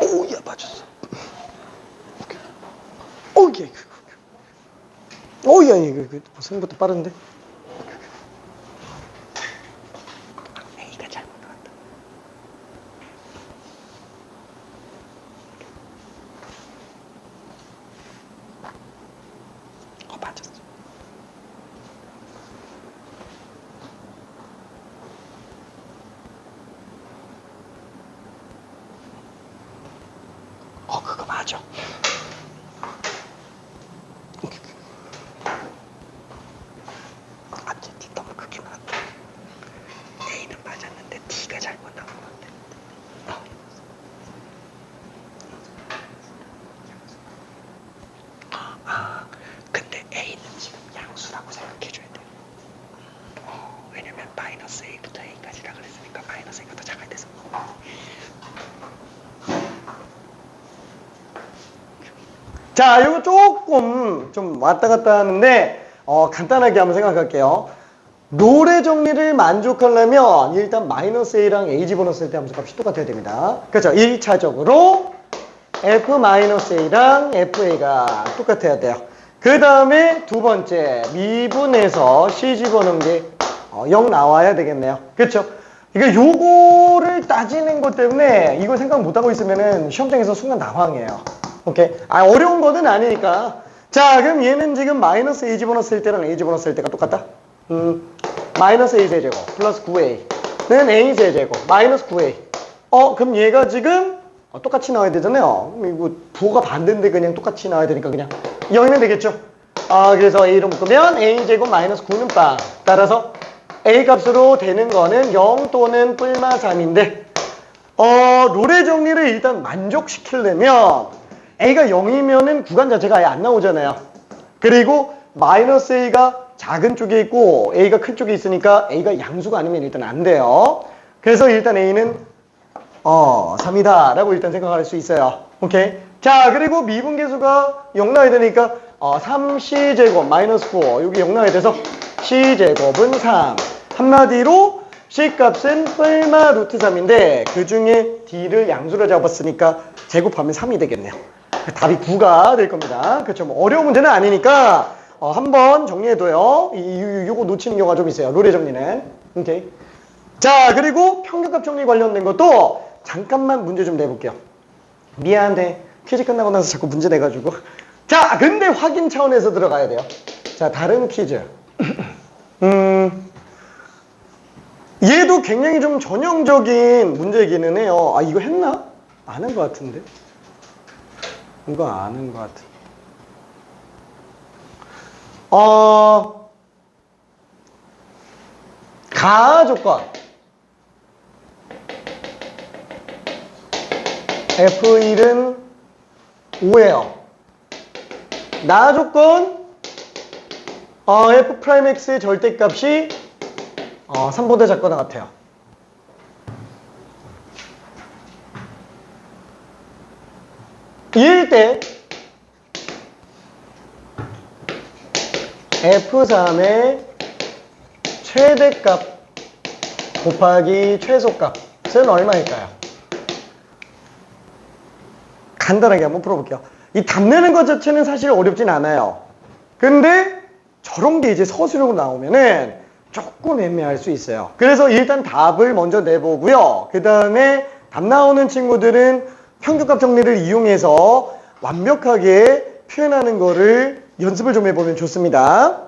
Speaker 1: 오야 맞았어. 오예. 오야 이거 생각보다 빠른데. A가 잘못 나왔다. 맞았어. 그거 맞아. D 너무 크게 나왔다. A는 맞았는데 D가 잘못 나온 것 같아. 근데 A는 지금 양수라고 생각해줘야 돼. 왜냐면 마이너스 A부터 A까지라 그랬으니까 마이너스 A가 더 작아야 돼서. 자, 이거 조금 좀 왔다 갔다 하는데 간단하게 한번 생각할게요. 롤의 정리를 만족하려면 일단 마이너스 A랑 A 집어넣었을 때 함수값이 똑같아야 됩니다. 그렇죠? 1차적으로 F-A랑 FA가 똑같아야 돼요. 그 다음에 두 번째 미분에서 C 집어넣은 게 0 나와야 되겠네요. 그렇죠? 이게 요거를 따지는 것 때문에 이걸 생각 못하고 있으면은 시험장에서 순간 당황해요. 오케이. 어려운 거는 아니니까. 자, 그럼 얘는 지금 마이너스 A 집어넣었을 때랑 A 집어넣었을 때가 똑같다? 마이너스 A 세제곱 플러스 9A는 A 세제곱 마이너스 9A. 그럼 얘가 지금 똑같이 나와야 되잖아요. 이거 부호가 반대인데 그냥 똑같이 나와야 되니까 그냥 0이면 되겠죠? 그래서 A로 묶으면 A 제곱 마이너스 9는 빵. 따라서 A 값으로 되는 거는 0 또는 뿔마 3인데 롤의 정리를 일단 만족시키려면 A가 0이면은 구간 자체가 아예 안 나오잖아요. 그리고 마이너스 A가 작은 쪽에 있고 A가 큰 쪽에 있으니까 A가 양수가 아니면 일단 안 돼요. 그래서 일단 A는 3이다 라고 일단 생각할 수 있어요. 오케이. 자, 그리고 미분계수가 0 나와야 되니까 3C제곱 마이너스 9 여기 0 나와야 돼서 C제곱은 3. 한마디로 C값은 뿔마 루트 3인데 그 중에 D를 양수로 잡았으니까 제곱하면 3이 되겠네요. 답이 9가 될 겁니다. 그렇죠? 뭐 어려운 문제는 아니니까 한번 정리해둬요. 요거 놓치는 경우가 좀 있어요. 롤의 정리는. 오케이. 자, 그리고 평균값 정리 관련된 것도 잠깐만 문제 좀 내볼게요. 미안해. 퀴즈 끝나고 나서 자꾸 문제 내가지고. 자, 근데 확인 차원에서 들어가야 돼요. 자, 다른 퀴즈. 얘도 굉장히 좀 전형적인 문제이기는 해요. 아, 이거 했나? 안 한 것 같은데. 이거 안 한 것 같은데. 가하 조건. F1은 5예요. 나 조건 F'X의 절대값이 3보다 작거나 같아요. 이럴 때 F3의 최대값 곱하기 최소값은 얼마일까요? 간단하게 한번 풀어볼게요. 이 답 내는 것 자체는 사실 어렵진 않아요. 근데 저런 게 이제 서술형으로 나오면은 조금 애매할 수 있어요. 그래서 일단 답을 먼저 내보고요. 그 다음에 답 나오는 친구들은 평균값 정리를 이용해서 완벽하게 표현하는 거를 연습을 좀 해보면 좋습니다.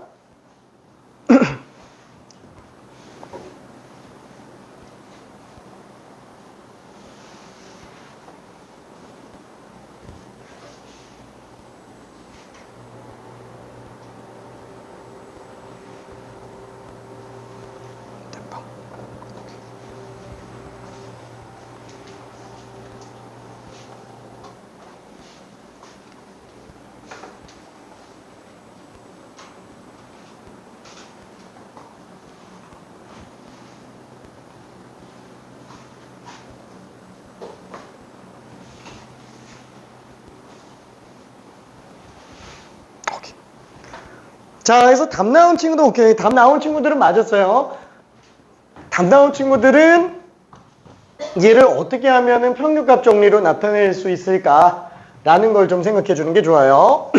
Speaker 1: 자, 그래서 답 나온 친구도 오케이. 답 나온 친구들은 맞았어요. 답 나온 친구들은 얘를 어떻게 하면은 평균값 정리로 나타낼 수 있을까라는 걸 좀 생각해 주는 게 좋아요.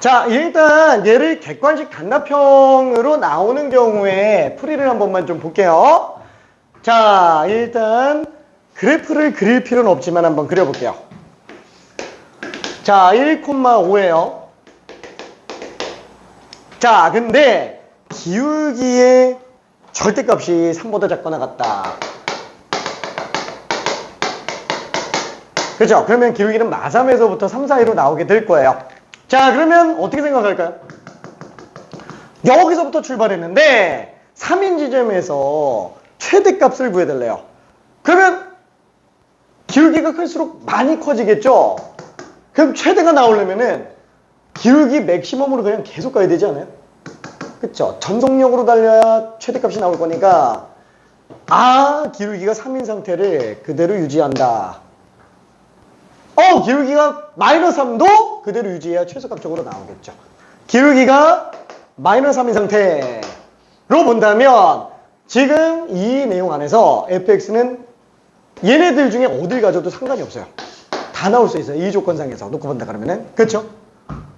Speaker 1: 자, 일단 얘를 객관식 단답형으로 나오는 경우에 풀이를 한 번만 좀 볼게요. 자, 일단 그래프를 그릴 필요는 없지만 한번 그려볼게요. 자, 1,5예요. 자, 근데 기울기의 절대값이 3보다 작거나 같다. 그렇죠? 그러면 기울기는 마삼에서부터 3 사이로 나오게 될 거예요. 자, 그러면 어떻게 생각할까요? 여기서부터 출발했는데 3인 지점에서 최대값을 구해달래요. 그러면 기울기가 클수록 많이 커지겠죠? 그럼 최대가 나오려면은 기울기 맥시멈으로 그냥 계속 가야 되지 않아요? 그쵸? 전속력으로 달려야 최대값이 나올 거니까 기울기가 3인 상태를 그대로 유지한다. 기울기가 마이너스 3도 그대로 유지해야 최소값적으로 나오겠죠. 기울기가 마이너스 3인 상태로 본다면 지금 이 내용 안에서 fx는 얘네들 중에 어딜 가져도 상관이 없어요. 다 나올 수 있어요. 이 조건상에서 놓고 본다 그러면은. 그렇죠?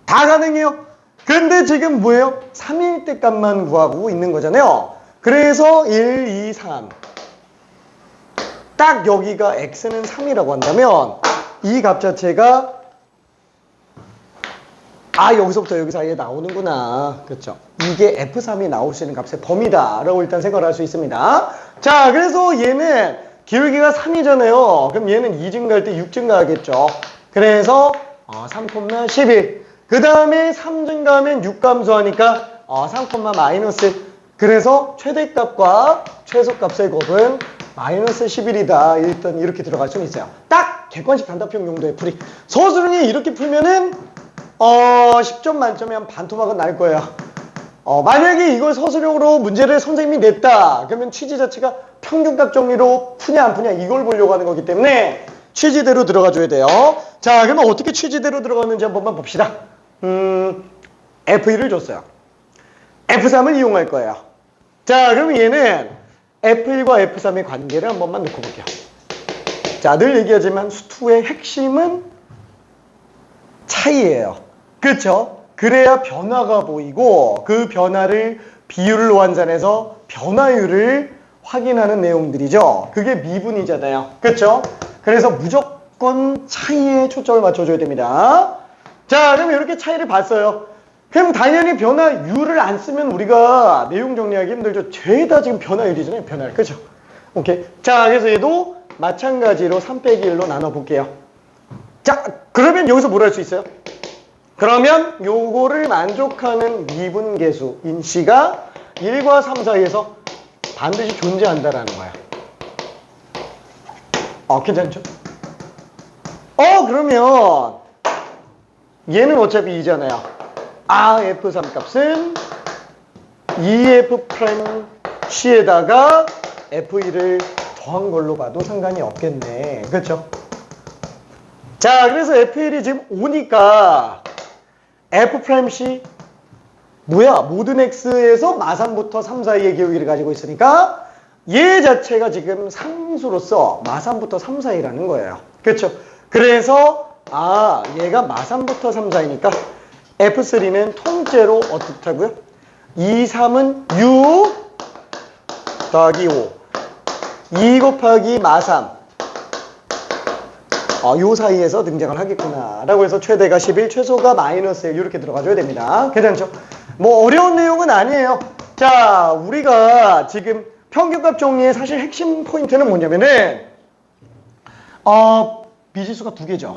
Speaker 1: 다 가능해요. 근데 지금 뭐예요? 3일 때 값만 구하고 있는 거잖아요. 그래서 1, 2, 3. 딱 여기가 x는 3이라고 한다면 이 값 자체가 여기서부터 여기 사이에 나오는구나. 그렇죠? 이게 F3이 나올 수 있는 값의 범위다 라고 일단 생각을 할 수 있습니다. 자, 그래서 얘는 기울기가 3이잖아요. 그럼 얘는 2 증가할 때 6 증가하겠죠. 그래서 3,11. 그 다음에 3 증가하면 6 감소하니까 3, 마이너스. 그래서 최대값과 최소값의 곱은 마이너스 11이다. 일단 이렇게 들어갈 수는 있어요. 딱 객관식 단답형 용도의 풀이. 서술형이 이렇게 풀면은 10점 만점에 한 반토막은 날 거예요. 만약에 이걸 서술형으로 문제를 선생님이 냈다. 그러면 취지 자체가 평균값 정리로 푸냐 안 푸냐 이걸 보려고 하는 거기 때문에 취지대로 들어가 줘야 돼요. 자, 그러면 어떻게 취지대로 들어갔는지 한 번만 봅시다. F1을 줬어요. F3을 이용할 거예요. 자, 그러면 얘는 F1과 F3의 관계를 한 번만 놓고 볼게요. 자, 늘 얘기하지만 수투의 핵심은 차이예요. 그렇죠? 그래야 변화가 보이고 그 변화를 비율로 환산해서 변화율을 확인하는 내용들이죠. 그게 미분이잖아요. 그렇죠? 그래서 무조건 차이에 초점을 맞춰줘야 됩니다. 자, 그럼 이렇게 차이를 봤어요. 그럼 당연히 변화율을 안 쓰면 우리가 내용 정리하기 힘들죠. 죄다 지금 변화율이잖아요. 변화율. 그렇죠? 오케이. 자, 그래서 얘도 마찬가지로 3 빼기 1로 나눠볼게요. 자, 그러면 여기서 뭘 할 수 있어요? 그러면 요거를 만족하는 미분계수인 C가 1과 3 사이에서 반드시 존재한다라는 거야. 괜찮죠? 그러면 얘는 어차피 2잖아요. F3 값은 2F' C에다가 F1을 더한 걸로 봐도 상관이 없겠네. 그렇죠? 자, 그래서 F1이 지금 5니까 F'C 뭐야? 모든 X에서 마3부터 3 사이의 기울기를 가지고 있으니까 얘 자체가 지금 상수로서 마3부터 3 사이라는 거예요. 그렇죠? 그래서 얘가 마3부터 3 사이니까 F3는 통째로 어떻다고요? 2, 3은 6 더하기 5 2 곱하기 마3 요 사이에서 등장을 하겠구나 라고 해서 최대가 11 최소가 마이너스 1 이렇게 들어가줘야 됩니다. 괜찮죠? 뭐 어려운 내용은 아니에요. 자, 우리가 지금 평균값 정리의 사실 핵심 포인트는 뭐냐면은 미지수가 2개죠.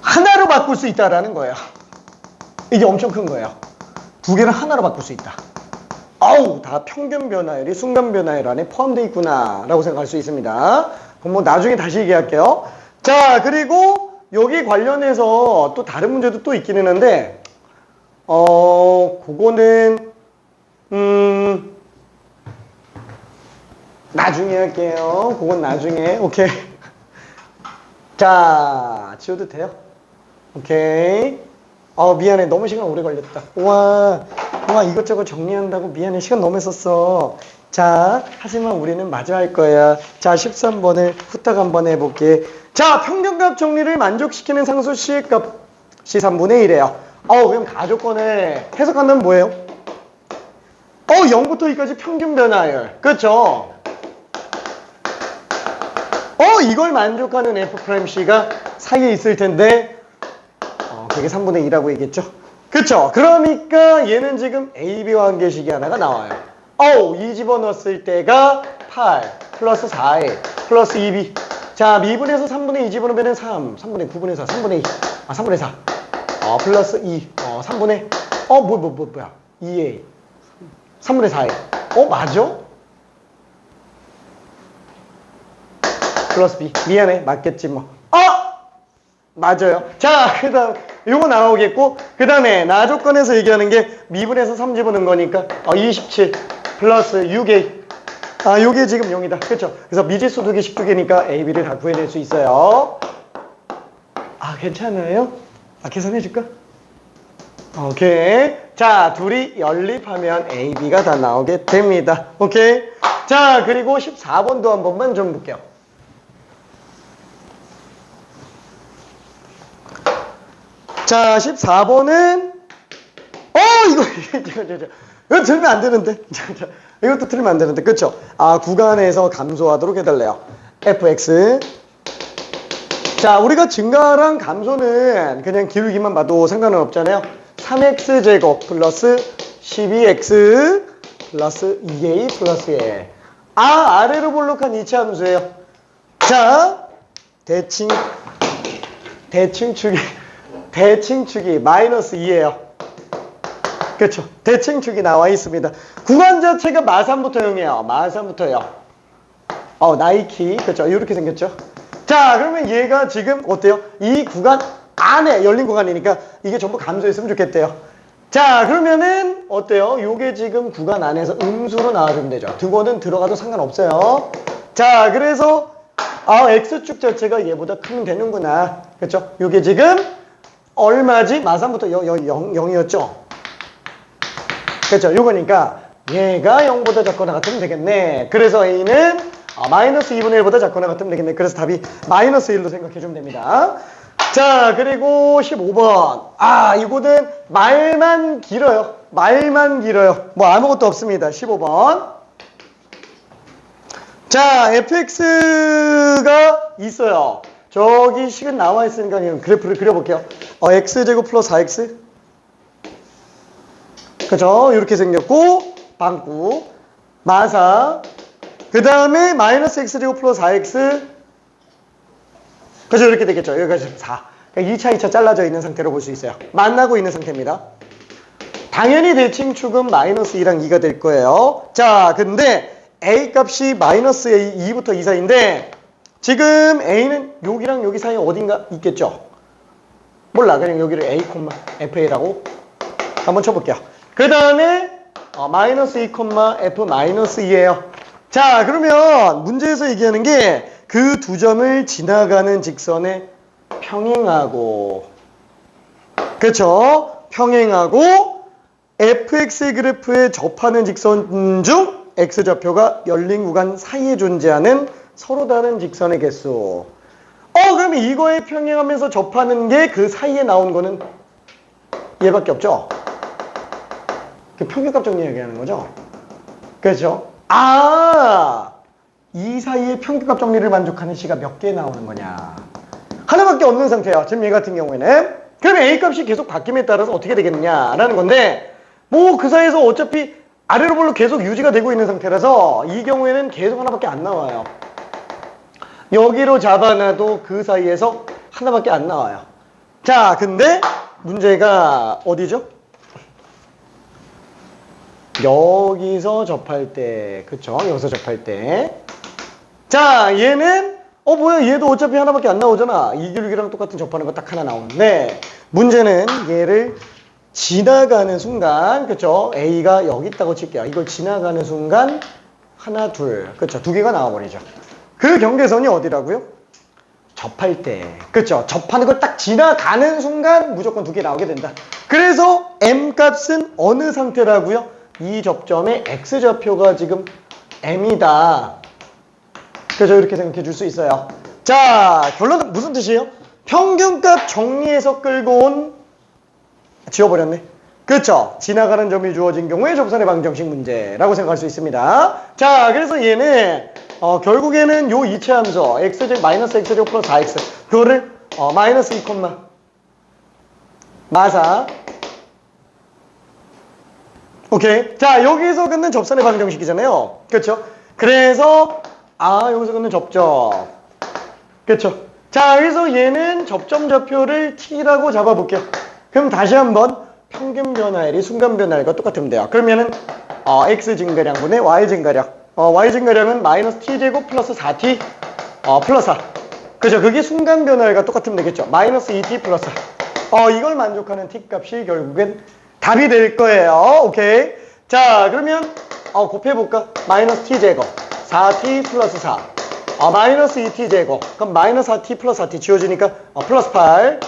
Speaker 1: 하나로 바꿀 수 있다라는 거예요. 이게 엄청 큰 거예요. 2개를 하나로 바꿀 수 있다. 다 평균 변화율이 순간 변화율 안에 포함되어 있구나 라고 생각할 수 있습니다. 그럼 뭐 나중에 다시 얘기할게요. 자, 그리고 여기 관련해서 또 다른 문제도 또 있긴 했는데 그거는 나중에 할게요. 그건 나중에. 오케이. 자, 지워도 돼요? 오케이. 미안해. 너무 시간 오래 걸렸다. 와, 이것저것 정리한다고 미안해. 시간 너무 했었어. 자, 하지만 우리는 마저 할 거야. 자, 13번을 후딱 한번 해볼게. 자, 평균값 정리를 만족시키는 상수 C의 값이 3분의 1이에요. 그럼 가조건을 해석하면 뭐예요? 0부터 2까지 평균 변화율. 그렇죠? 이걸 만족하는 F'C가 사이에 있을 텐데 그게 3분의 2라고 얘기했죠? 그쵸? 그러니까 얘는 지금 AB와 관계식이 하나가 나와요. 이 집어넣었을 때가 8 플러스 4A 플러스 2B. 자, 미분에서 3분의 2 집어넣으면 3, 3분의 9분의 4, 3분의 2, 3분의 4 플러스 2, 3분의 뭐야 2A 3분의 4A 맞아? 플러스 B. 미안해. 맞겠지 뭐. 맞아요. 자, 그 다음 요거 나오겠고, 그 다음에 나조건에서 얘기하는 게 미분에서 3 집어넣은 거니까 27 플러스 6A. 요게 지금 0이다. 그렇죠? 그래서 미지수 2개, 12개니까 A, B를 다 구해낼 수 있어요. 괜찮아요? 계산해 줄까? 오케이. 자, 둘이 연립하면 A, B가 다 나오게 됩니다. 오케이. 자, 그리고 14번도 한 번만 좀 볼게요. 자, 14번은 이거 들으면 안 되는데. 이것도 들으면 안 되는데. 그쵸? 구간에서 감소하도록 해달래요. fx. 자, 우리가 증가랑 감소는 그냥 기울기만 봐도 상관은 없잖아요. 3x제곱 플러스 12x 플러스 2a 플러스 1. 아래로 볼록한 이치 함수예요. 자, 대칭축이 마이너스 2예요. 그렇죠? 대칭축이 나와 있습니다. 구간 자체가 마3부터 0이에요. 마3부터 0. 나이키. 그렇죠? 이렇게 생겼죠? 자, 그러면 얘가 지금 어때요? 이 구간 안에 열린 구간이니까 이게 전부 감소했으면 좋겠대요. 자, 그러면은 어때요? 요게 지금 구간 안에서 음수로 나와주면 되죠. 득어는 들어가도 상관없어요. 자, 그래서 x축 자체가 얘보다 크면 되는구나. 그렇죠? 요게 지금 얼마지? 마삼부터 0이었죠? 그렇죠? 요거니까 얘가 0보다 작거나 같으면 되겠네. 그래서 a는 마이너스 2분의 1보다 작거나 같으면 되겠네. 그래서 답이 마이너스 1로 생각해주면 됩니다. 자, 그리고 15번. 이거는 말만 길어요. 말만 길어요. 뭐 아무것도 없습니다. 15번. 자, fx가 있어요. 저기 식은 나와 있으니까 그냥 그래프를 그려볼게요. x제곱 플러스 4x. 그죠? 이렇게 생겼고, 방구, 마사. 그 다음에 마이너스 x제곱 플러스 4x. 그죠? 이렇게 되겠죠. 여기까지 4. 그러니까 2차 잘라져 있는 상태로 볼 수 있어요. 만나고 있는 상태입니다. 당연히 대칭축은 마이너스 2랑 2가 될 거예요. 자, 근데 a 값이 마이너스 2부터 2 사이인데 지금 a는 여기랑 여기 사이에 어딘가 있겠죠? 몰라. 그냥 여기를 a, fa라고 한번 쳐볼게요. 그 다음에 마이너스 2, f 마이너스 2예요. 자, 그러면 문제에서 얘기하는 게 그 두 점을 지나가는 직선에 평행하고, 그쵸? 평행하고 fx 그래프에 접하는 직선 중 x좌표가 열린 구간 사이에 존재하는 서로 다른 직선의 개수. 그러면 이거에 평행하면서 접하는 게 그 사이에 나온 거는 얘밖에 없죠? 그 평균값 정리 얘기하는 거죠? 그렇죠? 이 사이에 평균값 정리를 만족하는 C가 몇 개 나오는 거냐? 하나밖에 없는 상태예요. 지금 얘 같은 경우에는. 그러면 A 값이 계속 바뀜에 따라서 어떻게 되겠느냐라는 건데, 뭐 그 사이에서 어차피 아래로 볼로 계속 유지가 되고 있는 상태라서 이 경우에는 계속 하나밖에 안 나와요. 여기로 잡아놔도 그 사이에서 하나밖에 안 나와요. 자, 근데 문제가 어디죠? 여기서 접할 때, 그쵸? 여기서 접할 때. 자, 얘는 뭐야, 얘도 어차피 하나밖에 안 나오잖아. 이길기랑 똑같은 접하는 거 딱 하나 나오는데, 문제는 얘를 지나가는 순간, 그쵸? A가 여기 있다고 칠게요. 이걸 지나가는 순간 하나, 둘, 그쵸? 두 개가 나와버리죠. 그 경계선이 어디라고요? 접할 때, 그쵸? 접하는 걸 딱 지나가는 순간 무조건 두 개 나오게 된다. 그래서 M 값은 어느 상태라고요? 이 접점의 x좌표가 지금 m이다. 그래서 이렇게 생각해 줄 수 있어요. 자, 결론은 무슨 뜻이에요? 평균값 정리해서 끌고 온, 지워버렸네. 그렇죠? 지나가는 점이 주어진 경우에 접선의 방정식 문제라고 생각할 수 있습니다. 자, 그래서 얘는 결국에는 요 이체 함수 x제곱 마이너스 x제곱 플러스 4x 그거를 마이너스 2, 마사. 오케이. 자, 여기서 긋는 접선의 방정식이잖아요. 그렇죠? 그래서 여기서 긋는 접점. 그렇죠? 자, 그래서 얘는 접점 좌표를 t라고 잡아볼게요. 그럼 다시 한번 평균 변화율이 순간 변화율과 똑같으면 돼요. 그러면은 x 증가량분의 y 증가량. y 증가량은 마이너스 t제곱 플러스 4t 플러스 4. 그죠? 그게 순간 변화율과 똑같으면 되겠죠. 마이너스 2t 플러스 4. 이걸 만족하는 t 값이 결국엔 답이 될 거예요. 오케이. 자, 그러면 곱해볼까? 마이너스 t제곱 4t 플러스 4 마이너스 2t제곱 그럼 마이너스 4t 플러스 4t 지워지니까 플러스 8.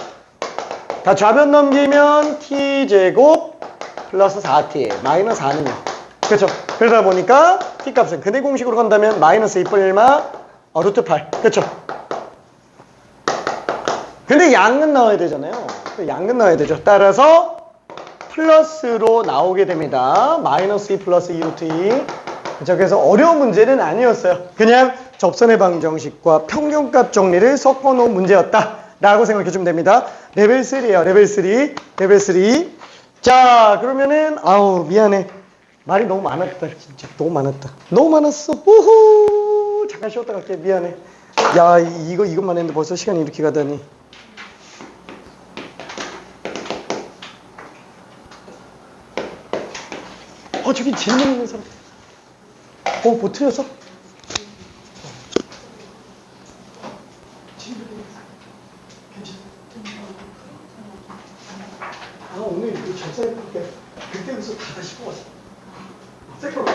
Speaker 1: 다 좌변 넘기면 t제곱 플러스 4t 마이너스 4는요. 그렇죠? 그러다 보니까 t값은 근해 공식으로 간다면 마이너스 2 뿔마 루트 8. 그렇죠? 근데 양은 나와야 되잖아요. 양은 나와야 되죠. 따라서 플러스로 나오게 됩니다. 마이너스 2 플러스 2 루트 2. 그렇죠? 그래서 어려운 문제는 아니었어요. 그냥 접선의 방정식과 평균값 정리를 섞어놓은 문제였다 라고 생각해주면 됩니다. 레벨 3예요. 레벨 3. 레벨 3. 자, 그러면은 미안해. 말이 너무 많았다. 진짜 너무 많았다. 너무 많았어. 우후. 잠깐 쉬었다 갈게. 미안해. 야, 이것만 했는데 벌써 시간이 이렇게 가다니. 저기 질문 있는 사람. 뭐 틀렸어? 오늘 이거 적사에 볼게. 그때부터 다 다시 뽑았어. 세컨